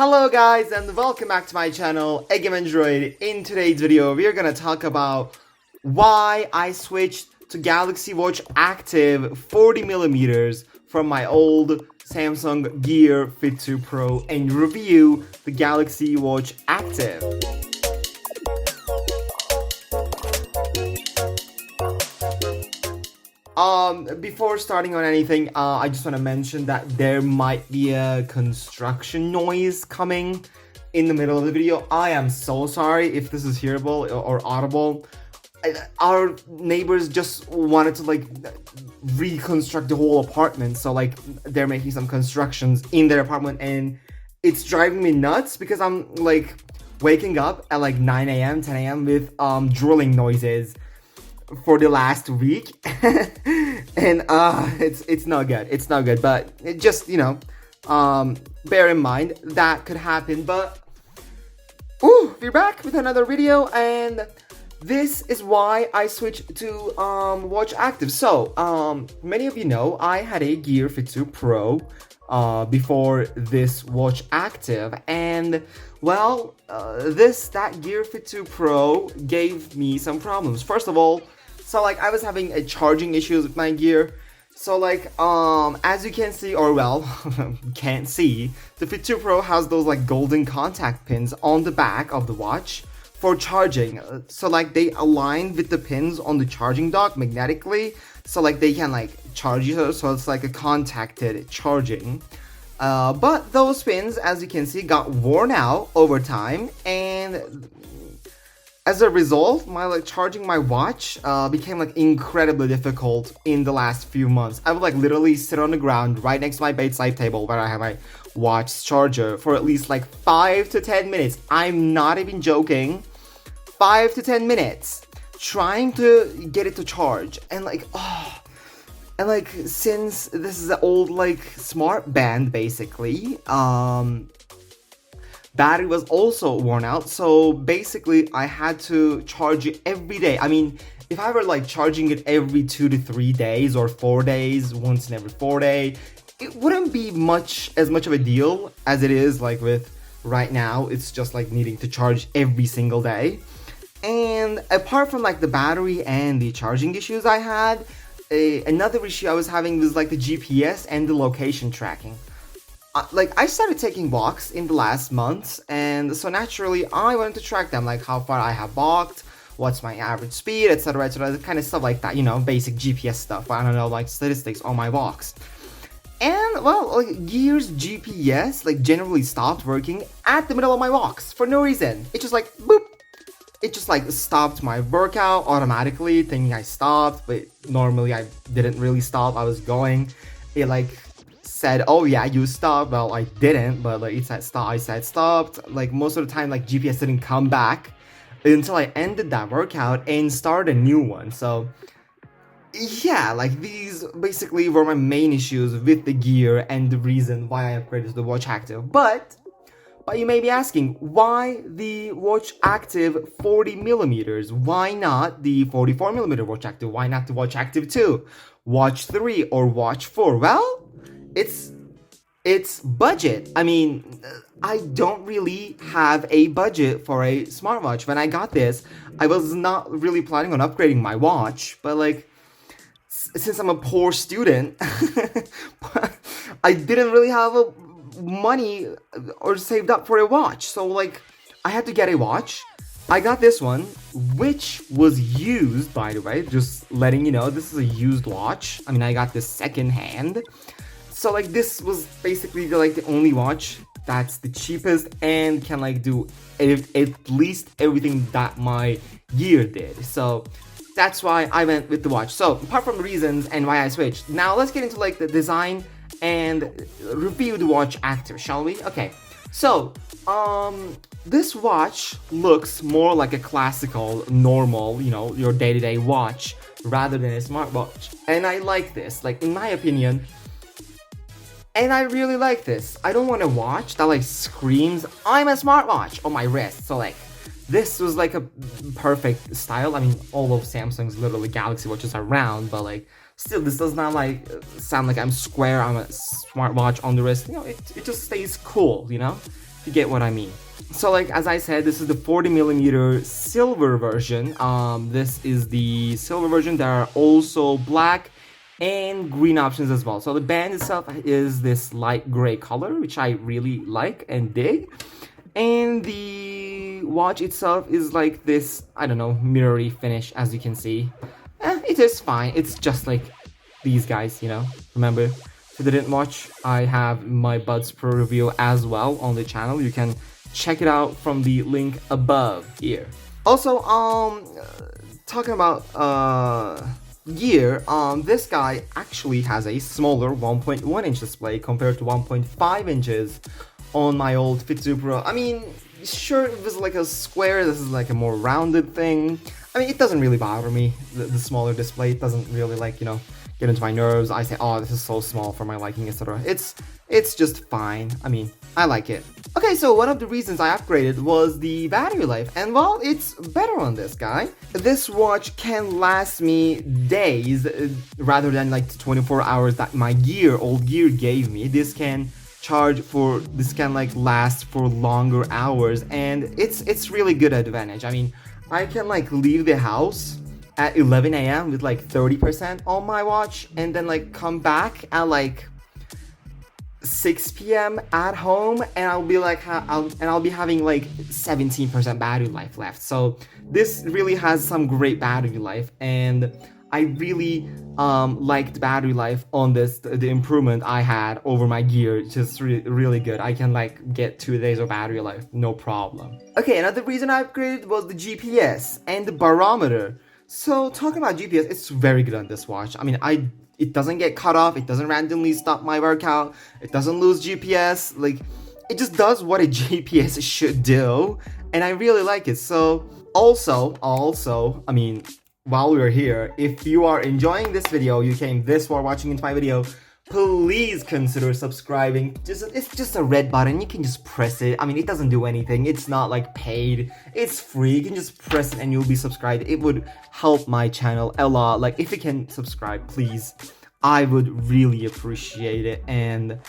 Hello guys and welcome back to my channel, Egam Android. In today's video, we are gonna talk about why I switched to Galaxy Watch Active 40mm from my old Samsung Gear Fit 2 Pro and review the Galaxy Watch Active. Before starting on anything, I just want to mention that there might be a construction noise coming in the middle of the video. I am so sorry if this is hearable or audible. Our neighbors just wanted to reconstruct the whole apartment, so they're making some constructions in their apartment and it's driving me nuts because I'm waking up at 9 a.m, 10 a.m. with drilling noises for the last week and it's not good, but it just bear in mind that could happen. But we're back with another video, and this is why I switched to Watch Active. So many of you know I had a Gear Fit 2 Pro before this Watch Active, and well, that Gear Fit 2 Pro gave me some problems. First of all, so I was having a charging issues with my Gear. So as you can see, or well, can't see, the Fit 2 Pro has those golden contact pins on the back of the watch for charging. So they align with the pins on the charging dock magnetically, so they can charge you, so it's a contacted charging. But those pins, as you can see, got worn out over time, and as a result, my charging my watch became incredibly difficult in the last few months. I would literally sit on the ground right next to my bedside table where I have my watch charger for at least 5 to 10 minutes. I'm not even joking. 5 to 10 minutes trying to get it to charge, and since this is an old smart band basically, battery was also worn out, so basically I had to charge it every day. I mean, if I were charging it every 2 to 3 days or 4 days, once in every 4 days, it wouldn't be as much of a deal as it is with right now. It's just needing to charge every single day. And apart from the battery and the charging issues I had, another issue I was having was the GPS and the location tracking. I started taking walks in the last months, and so naturally I wanted to track them, how far I have walked, what's my average speed, etc, etc, kind of stuff like that, basic GPS stuff. I don't know, statistics on my walks. And well, Gear's GPS generally stopped working at the middle of my walks for no reason. It just boop. It just stopped my workout automatically, thinking I stopped, but normally I didn't really stop. I was going. It said, oh yeah, you stopped. Well, I didn't, but it said stop. I said stopped. Most of the time, GPS didn't come back until I ended that workout and started a new one. So yeah, these basically were my main issues with the Gear and the reason why I upgraded to the Watch Active. But you may be asking, why the Watch Active 40mm? Why not the 44mm Watch Active? Why not the Watch Active 2, Watch 3, or Watch 4? Well, it's budget. I mean, I don't really have a budget for a smartwatch. When I got this, I was not really planning on upgrading my watch, but since I'm a poor student, I didn't really have money or saved up for a watch, so I had to get a watch. I got this one, which was used, by the way, just letting you know, this is a used watch. I mean, I got this second hand, so this was basically the only watch that's the cheapest and can do at least everything that my Gear did. So that's why I went with the watch. So apart from the reasons and why I switched, now let's get into the design and review the Watch Active, shall we? Okay, so this watch looks more like a classical, normal, your day-to-day watch rather than a smartwatch, and I like this, in my opinion, and I really like this. I don't want a watch that screams I'm a smartwatch on my wrist. So this was a perfect style. I mean, all of Samsung's literally Galaxy watches are round, but still, this does not sound like I'm square, I'm a smartwatch on the wrist. It just stays cool, you get what I mean. So like as I said, this is the 40mm silver version. This is the silver version. There are also black and green options as well. So the band itself is this light gray color, which I really like and dig. And the watch itself is like this, I don't know, mirrory finish, as you can see. It is fine. It's just like these guys, you know. Remember, if you didn't watch, I have my Buds Pro review as well on the channel. You can check it out from the link above here. Also, talking about gear, this guy actually has a smaller 1.1 inch display compared to 1.5 inches on my old Fit 2 Pro. I mean, sure, it was like a square, this is like a more rounded thing. I mean, it doesn't really bother me, the smaller display. It doesn't really, like, you know, get into my nerves. I say, oh, this is so small for my liking, etc. It's just fine. I mean, I like it. Okay, so one of the reasons I upgraded was the battery life, and well, it's better on this guy. This watch can last me days rather than like the 24 hours that my old gear gave me. This can like last for longer hours, and it's really good advantage. I mean, I can like leave the house at 11 a.m. with like 30% on my watch, and then like come back at like 6 p.m. at home, and I'll be like I'll be having like 17% battery life left. So this really has some great battery life, and I really liked battery life on this. The improvement I had over my gear, just really good. I can like get 2 days of battery life, no problem. Okay, another reason I upgraded was the GPS and the barometer. So talking about GPS, it's very good on this watch. I mean, it doesn't get cut off, it doesn't randomly stop my workout, it doesn't lose GPS, like, it just does what a GPS should do, and I really like it. So also, I mean, while we're here, if you are enjoying this video, you came this far watching into my video, please consider subscribing. It's just a red button, you can just press it. I mean, it doesn't do anything, it's not like paid, it's free. You can just press it and you'll be subscribed. It would help my channel a lot. Like, if you can subscribe, please, I would really appreciate it, and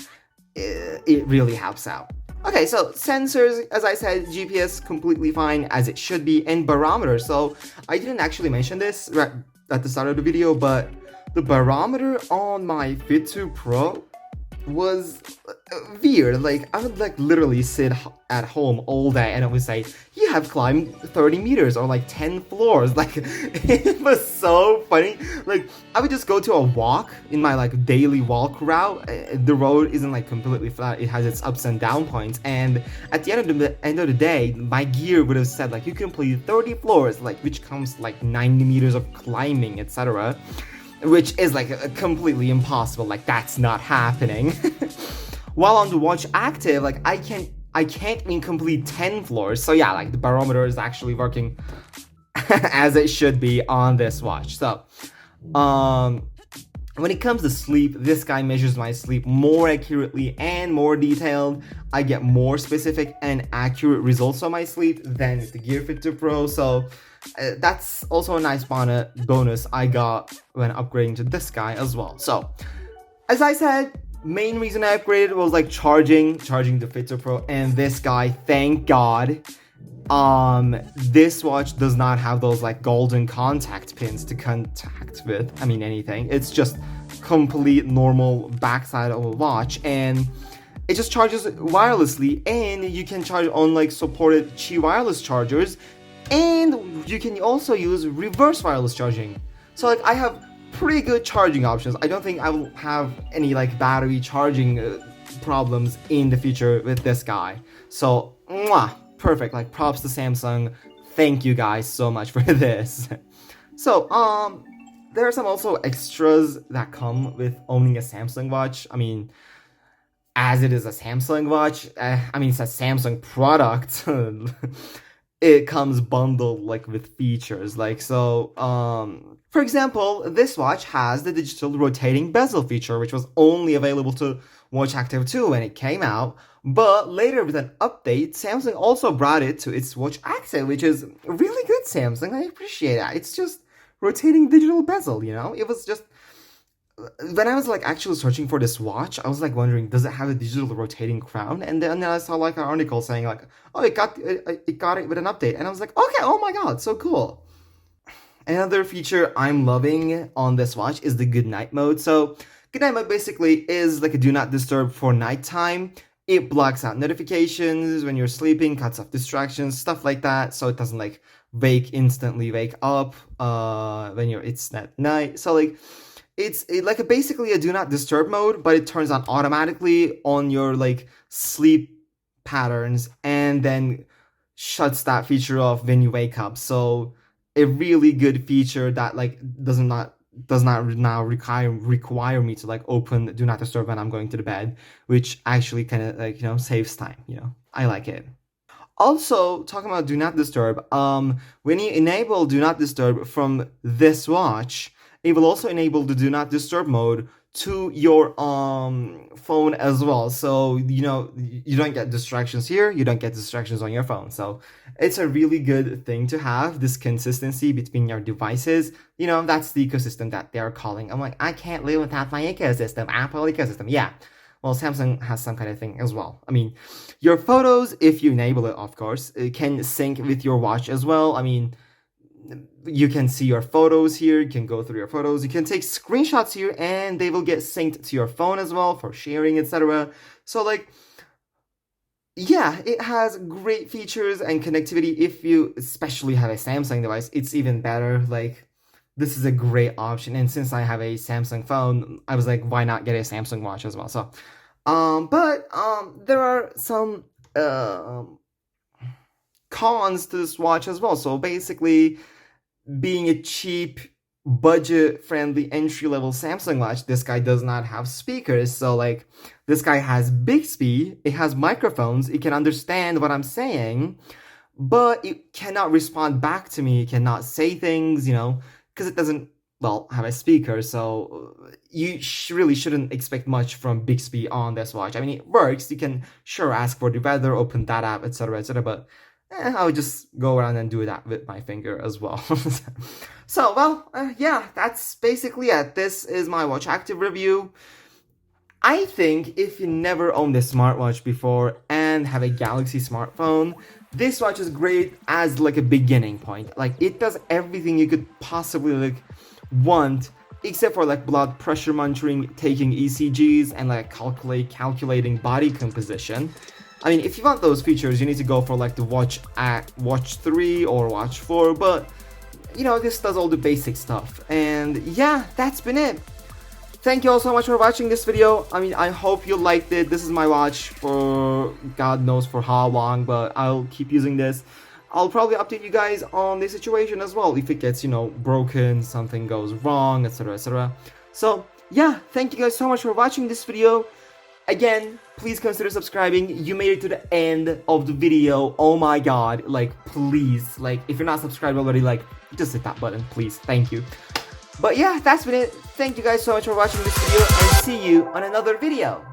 it really helps out. Okay, so sensors, as I said, GPS completely fine, as it should be, and barometer. So I didn't actually mention this right at the start of the video, but the barometer on my Fit 2 Pro was weird. Like, I would like literally sit at home all day and it would say, you have climbed 30 meters or like 10 floors. Like, it was so funny. Like, I would just go to a walk in my like daily walk route. The road isn't like completely flat, it has its ups and down points, and at the end of the day, my gear would have said like, you complete 30 floors, like, which comes like 90 meters of climbing, etc., which is like completely impossible. Like, that's not happening. While on the watch active, like, I can't even complete 10 floors. So yeah, like, the barometer is actually working as it should be on this watch. So when it comes to sleep, this guy measures my sleep more accurately and more detailed. I get more specific and accurate results on my sleep than with the Gear Fit 2 Pro. So that's also a nice bonus I got when upgrading to this guy as well. So, as I said, main reason I upgraded was like charging the Fit 2 Pro, and this guy, thank God, this watch does not have those like golden contact pins to contact with, I mean, anything. It's just complete normal backside of a watch, and it just charges wirelessly, and you can charge on like supported Qi wireless chargers, and you can also use reverse wireless charging. So like, I have pretty good charging options. I don't think I will have any like battery charging problems in the future with this guy. So perfect. Like, props to Samsung. Thank you guys so much for this. So there are some also extras that come with owning a Samsung watch. I mean, as it is a Samsung watch, I mean, it's a Samsung product. It comes bundled like with features, like, so for example, this watch has the digital rotating bezel feature, which was only available to Watch Active 2 when it came out, but later with an update, Samsung also brought it to its Watch Active, which is really good. Samsung, I appreciate that. It's just rotating digital bezel, you know. It was just when I was like actually searching for this watch, I was like wondering, does it have a digital rotating crown? And then I saw like an article saying like, oh, it got it with an update, and I was like, okay, oh my god, so cool. Another feature I'm loving on this watch is the good night mode. So good night mode basically is like a do not disturb for nighttime. It blocks out notifications when you're sleeping, cuts off distractions, stuff like that, so it doesn't like instantly wake up when it's at night. So like like basically a do not disturb mode, but it turns on automatically on your like sleep patterns and then shuts that feature off when you wake up. So a really good feature that like does not now require me to like open do not disturb when I'm going to the bed, which actually kind of like saves time. I like it. Also, talking about do not disturb, when you enable do not disturb from this watch, it will also enable the do not disturb mode to your phone as well. So, you don't get distractions here, you don't get distractions on your phone. So, it's a really good thing to have this consistency between your devices. That's the ecosystem that they're calling. I'm like, I can't live without my ecosystem, Apple ecosystem. Yeah. Well, Samsung has some kind of thing as well. I mean, your photos, if you enable it, of course, it can sync with your watch as well. I mean, you can see your photos here. You can go through your photos. You can take screenshots here, and they will get synced to your phone as well for sharing, etc. So, like, yeah, it has great features and connectivity. If you especially have a Samsung device, it's even better. Like, this is a great option. And since I have a Samsung phone, I was like, why not get a Samsung watch as well? So, but there are some cons to this watch as well. So basically, being a cheap, budget-friendly entry-level Samsung watch, this guy does not have speakers. So like, this guy has Bixby, it has microphones, it can understand what I'm saying, but it cannot respond back to me. It cannot say things, because it doesn't, well, have a speaker. So you really shouldn't expect much from Bixby on this watch. I mean, it works. You can sure ask for the weather, open that app, etc., but I would just go around and do that with my finger as well. So, well, yeah, that's basically it. This is my watch active review. I think if you never owned a smartwatch before and have a Galaxy smartphone, this watch is great as like a beginning point. Like, it does everything you could possibly like want, except for like blood pressure monitoring, taking ECGs, and like calculating body composition. I mean, if you want those features, you need to go for like the Watch 3 or Watch 4, but this does all the basic stuff. And yeah, that's been it. Thank you all so much for watching this video. I mean, I hope you liked it. This is my watch for God knows for how long, but I'll keep using this. I'll probably update you guys on the situation as well if it gets, broken, something goes wrong, etc., etc. So yeah, thank you guys so much for watching this video. Again, please consider subscribing. You made it to the end of the video. Oh my god, like, please, like, if you're not subscribed already, like, just hit that button, please. Thank you. But yeah, that's been it. Thank you guys so much for watching this video, and see you on another video.